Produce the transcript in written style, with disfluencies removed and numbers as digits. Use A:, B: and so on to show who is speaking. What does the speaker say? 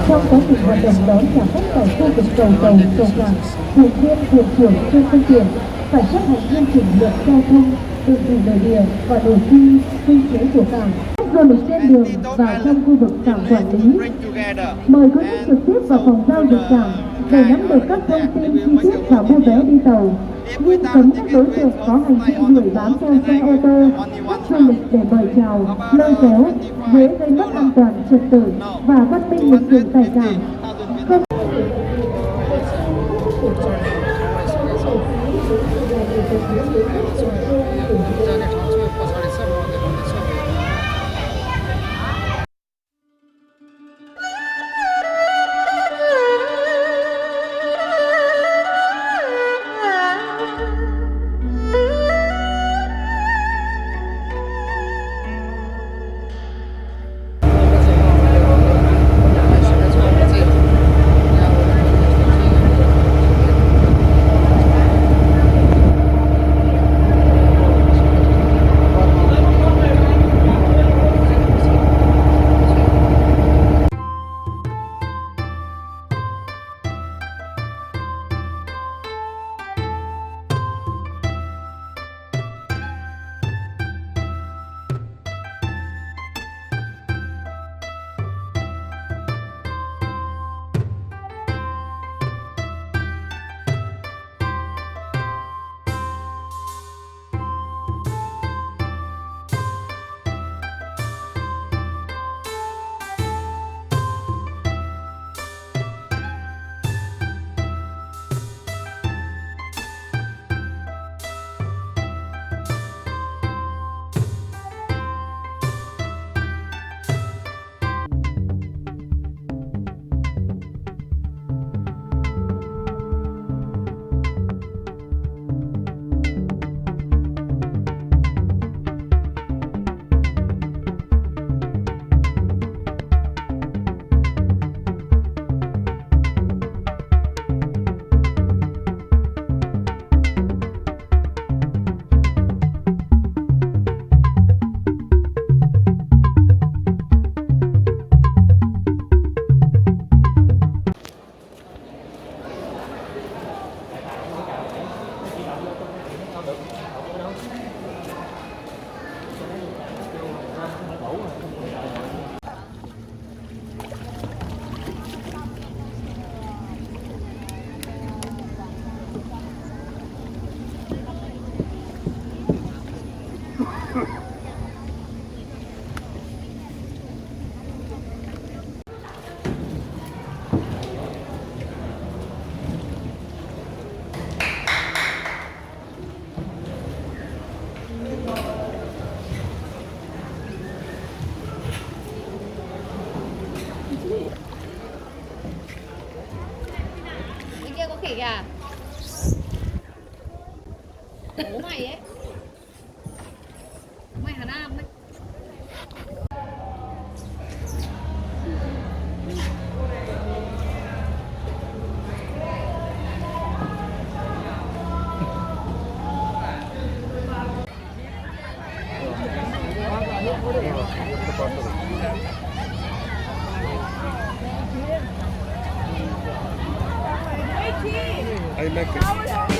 A: Trong quá trình hoạt động đón trả khách tại khu vực cầu cảng, thuyền viên, thuyền trưởng trên phương tiện phải chấp hành nghiêm chỉnh luật giao thông, đường thủy nội địa và nội quy chế của cảng. Khách du lịch trên đường và trong khu vực cảng quản lý. Mời quý khách trực tiếp vào phòng giao dịch cảng để nắm được các thông tin chi tiết và mua vé đi tàu. Nghiêm cấm các đối tượng có hành vi gửi bám theo xe ô tô, khách du lịch để mời chào, lôi kéo, dễ gây mất an toàn trật tự và văn minh lịch sự tại cảng. Không
B: khỉ à? Bố mày ấy. Mày Hà Nam đấy.
C: I like it.